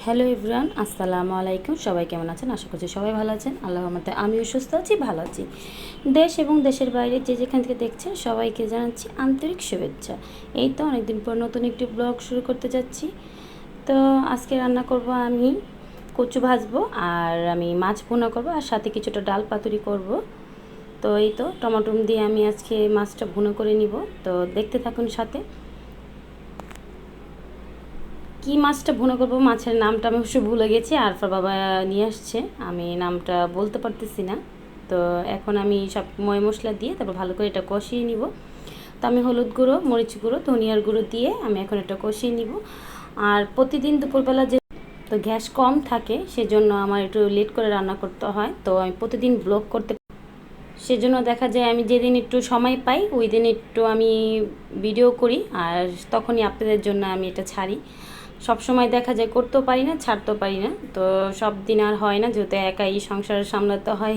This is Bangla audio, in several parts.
হ্যালো এভরিওয়ান, আসসালামু আলাইকুম। সবাই কেমন আছেন? আশা করছি সবাই ভালো আছেন। আল্লাহর রহমতে আমিও সুস্থ আছি, ভালো আছি। দেশ এবং দেশের বাইরে যে যেখান থেকে দেখছেন সবাইকে জানাচ্ছি আন্তরিক শুভেচ্ছা। এই তো অনেকদিন পর নতুন একটি ব্লগ শুরু করতে যাচ্ছি। তো আজকে রান্না করব আমি কচু ভাজবো, আর আমি মাছ ভুনা করব, আর সাথে কিছুটা ডাল পাতুরি করব। তো এই তো টমেটো দিয়ে আমি আজকে মাছটা ভুনা করে নিব। তো দেখতে থাকুন সাথে। কি মাছটা ভুনা করবো, মাছের নামটা আমি অবশ্য ভুলে গেছি, আরফার বাবা নিয়ে আসছে, আমি নামটা বলতে পারতেছি না। তো এখন আমি সব ময় মশলা দিয়ে তারপর ভালো করে এটা কষিয়ে নিব। তো আমি হলুদ গুঁড়ো, মরিচ গুঁড়ো, ধনিয়ার গুঁড়ো দিয়ে আমি এখন এটা কষিয়ে নিব। আর প্রতিদিন দুপুরবেলা যে তো গ্যাস কম থাকে সেজন্য আমার একটু লেট করে রান্না করতে হয়। তো আমি প্রতিদিন ব্লগ করতে, সেজন্য দেখা যায় আমি যেদিন একটু সময় পাই ওই দিন একটু আমি ভিডিও করি, আর তখনই আপনাদের জন্য আমি এটা ছাড়ি। সব সময় দেখা যায় করতেও পারি না, ছাড়তেও পারি না। তো সব দিন আর হয় না, যেহেতু একাই সংসার সামলাতে হয়,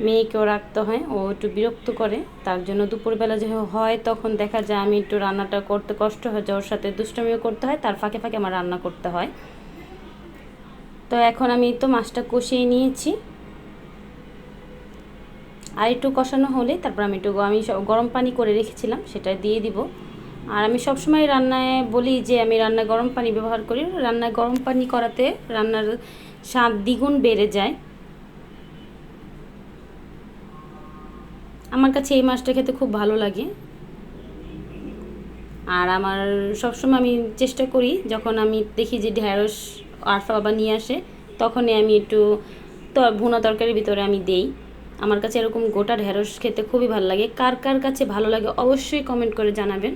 মেয়েকেও রাখতে হয়, ও একটু বিরক্ত করে। তার জন্য দুপুরবেলা যে হয় তখন দেখা যায় আমি একটু রান্নাটা করতে কষ্ট হয়ে যায়, ওর সাথে দুষ্টামিও করতে হয়, তার ফাঁকে ফাঁকে আমার রান্না করতে হয়। তো এখন আমি তো মাছটা কষিয়ে নিয়েছি, আর একটু কষানো হলে তারপর আমি গরম পানি করে রেখেছিলাম সেটা দিয়ে দিব। আর আমি সবসময় রান্নায় বলি যে আমি রান্নায় গরম পানি ব্যবহার করি। রান্নায় গরম পানি করাতে রান্নার স্বাদ দ্বিগুণ বেড়ে যায়। আমার কাছে এই মাছটা খেতে খুব ভালো লাগে। আর আমার সবসময় আমি চেষ্টা করি, যখন আমি দেখি যে ঢেঁড়স আরফা বাবা নিয়ে আসে তখনই আমি একটু ভুনা তরকারির ভিতরে আমি দেই। আমার কাছে এরকম গোটা ঢেঁড়স খেতে খুবই ভালো লাগে। কার কার কাছে ভালো লাগে অবশ্যই কমেন্ট করে জানাবেন।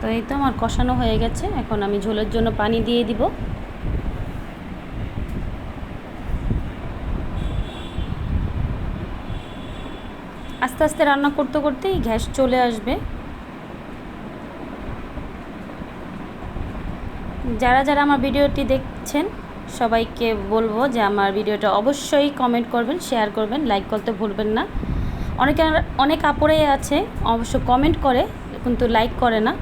তো এই তো আমার কষানো হয়ে গেছে, এখন আমি ঝোলের জন্য পানি দিয়ে দিব। আস্তে আস্তে রান্না করতে করতেই গ্যাস চলে আসবে। যারা যারা আমার ভিডিওটি দেখছেন সবাইকে বলবো যে আমার ভিডিওটা অবশ্যই কমেন্ট করবেন, শেয়ার করবেন, লাইক করতে ভুলবেন না। অনেক আপুরাই আছে অবশ্য কমেন্ট করে কিন্তু লাইক করে না,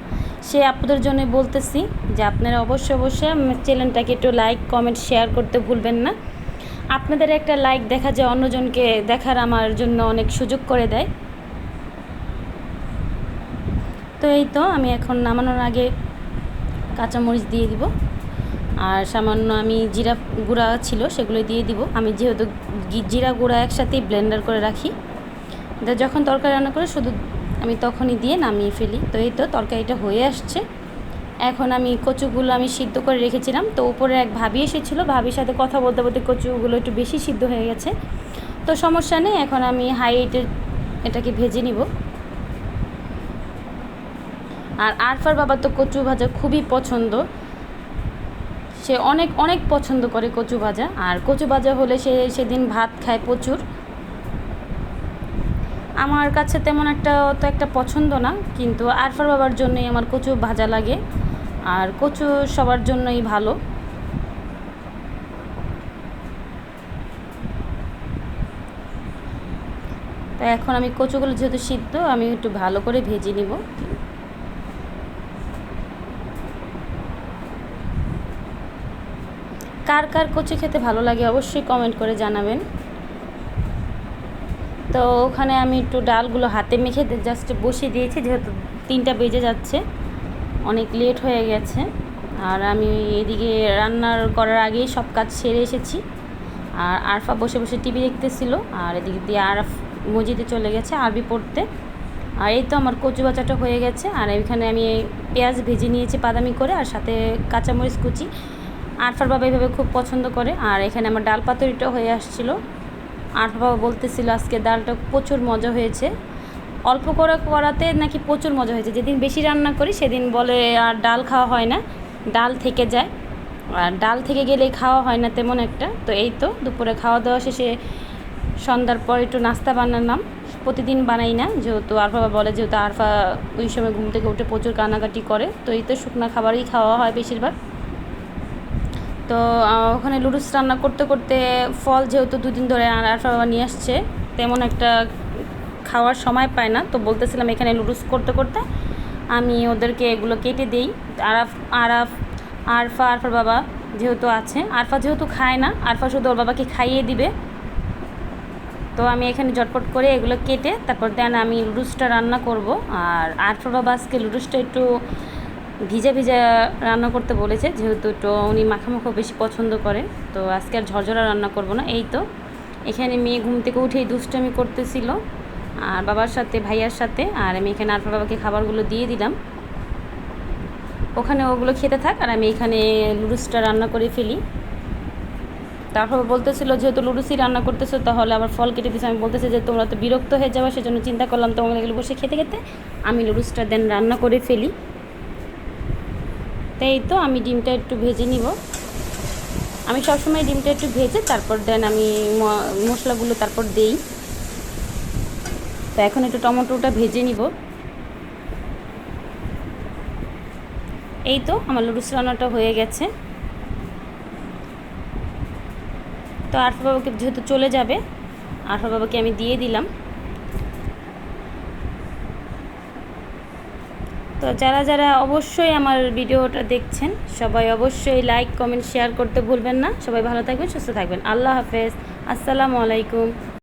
সে আপুদের জন্য বলতেছি যে আপনারা অবশ্যই আমার চ্যানেলটাকে একটু লাইক কমেন্ট শেয়ার করতে ভুলবেন না। আপনাদের একটা লাইক দেখা যায় অন্যজনকে দেখার আমার জন্য অনেক সুযোগ করে দেয়। তো এই তো আমি এখন নামানোর আগে কাঁচামরিচ দিয়ে দিব, আর সামান্য আমি জিরা গুঁড়া ছিল সেগুলো দিয়ে দিব। আমি যেহেতু জিরা গুঁড়া একসাথেই ব্লেন্ডার করে রাখি, যখন তরকারি রান্না করে শুধু আমি তখনই দিয়ে নামিয়ে ফেলি। তো এই তো তরকারিটা হয়ে আসছে। এখন আমি কচুগুলো আমি সিদ্ধ করে রেখেছিলাম, তো উপরে এক ভাবি এসেছিলো, ভাবির সাথে কথা বলতে বলতে কচুগুলো একটু বেশি সিদ্ধ হয়ে গেছে। তো সমস্যা নেই, এখন আমি হাই হিটে এটাকে ভেজে নিব। আর আরফার বাবা তো কচু ভাজা খুবই পছন্দ, সে অনেক অনেক পছন্দ করে কচু ভাজা। আর কচু ভাজা হলে সে সেদিন ভাত খায় প্রচুর। আমার কাছে তেমন একটা পছন্দ না, কিন্তু আরফার বাবার জন্যই আমার কচু ভাজা লাগে, আর কচু সবার জন্যই ভালো। তাই এখন আমি কচুগুলো যেহেতু সিদ্ধ আমি একটু ভালো করে ভেজে নিব। কার কার কচু খেতে ভালো লাগে অবশ্যই কমেন্ট করে জানাবেন। তো ওখানে আমি একটু ডালগুলো হাতে মেখে জাস্ট বসিয়ে দিয়েছি, যেহেতু 3টা বেজে যাচ্ছে, অনেক লেট হয়ে গেছে। আর আমি এদিকে রান্নার করার আগেই সব কাজ সেরে এসেছি। আর আরফা বসে বসে টিভি দেখতেছিল, আর এদিকে দিয়ে আরফ মসজিদে চলে গেছে আরবি পড়তে। আর এই তো আমার কচু বাচাটা হয়ে গেছে, আর এখানে আমি পেঁয়াজ ভেজে নিয়েছি বাদামি করে, আর সাথে কাঁচামরিচ কুচি। আরফার বাবা এইভাবে খুব পছন্দ করে। আর এখানে আমার ডাল পাতুরিটা হয়ে আসছিলো। আরফা বাবা বলতেছিল আজকে ডালটা প্রচুর মজা হয়েছে, অল্প করে করাতে নাকি প্রচুর মজা হয়েছে। যেদিন বেশি রান্না করি সেদিন বলে আর ডাল খাওয়া হয় না, ডাল থেকে যায়, আর ডাল থেকে গেলেই খাওয়া হয় না তেমন একটা। তো এই তো দুপুরে খাওয়া দাওয়া শেষে সন্ধ্যার পর একটু নাস্তা বানালাম। প্রতিদিন বানাই না, যেহেতু আরফা বলে, যেহেতু আরফা ওই সময় ঘুম থেকে উঠে প্রচুর কান্নাকাটি করে, তো এই তো শুকনো খাবারই খাওয়া হয় বেশিরভাগ। তো ওখানে লুডুস রান্না করতে করতে ফল যেহেতু 2 দিন ধরে আরফা বাবা নিয়ে আসছে, তেমন একটা খাওয়ার সময় পায় না, তো বলতেছিলাম এখানে নুডলস করতে করতে আমি ওদেরকে এগুলো কেটে দিই। আরফার বাবা যেহেতু আছে, আরফা যেহেতু খায় না, আরফা শুধু ওর বাবাকে খাইয়ে দিবে, তো আমি এখানে ঝটপট করে এগুলো কেটে তারপর দেন আমি লুডুসটা রান্না করব। আর আরফার বাবা আজকে লুডুসটা একটু ভিজা ভিজা রান্না করতে বলেছে, যেহেতু একটু উনি মাখামাখো বেশি পছন্দ করে, তো আজকে আর ঝরঝরা রান্না করব না। এই তো এখানে মেয়ে ঘুম থেকে উঠেই দুষ্টামি করতেছিল আর বাবার সাথে, ভাইয়ার সাথে, আর আমি এখানে আরফার বাবাকে খাবারগুলো দিয়ে দিলাম, ওখানে ওগুলো খেতে থাক আর আমি এখানে লুডুসটা রান্না করে ফেলি। তারপর বলতেছিল যেহেতু লুডুসই রান্না করতেছো তাহলে আবার ফল কেটে দিয়েছে, আমি বলতেছি যে তোমরা তো বিরক্ত হয়ে যাওয়া, সেজন্য চিন্তা করলাম তোমাদের এগুলো বসে খেতে খেতে আমি লুডুসটা দেন রান্না করে ফেলি। তাই তো আমি ডিমটা একটু ভেজে নিব, আমি সবসময় ডিমটা একটু ভেজে তারপর দেন আমি মশলাগুলো তারপর দেই। তো এখন একটু টমেটোটা ভেজে নিব। এই তো আমার লুডুস রান্নাটা হয়ে গেছে। তো আরফা বাবাকে যেহেতু চলে যাবে, আরফা বাবাকে আমি দিয়ে দিলাম। তো যারা যারা অবশ্যই আমার ভিডিওটা দেখছেন সবাই অবশ্যই লাইক কমেন্ট শেয়ার করতে ভুলবেন না। সবাই ভালো থাকবেন, সুস্থ থাকবেন। আল্লাহ হাফেজ, আসসালামু আলাইকুম।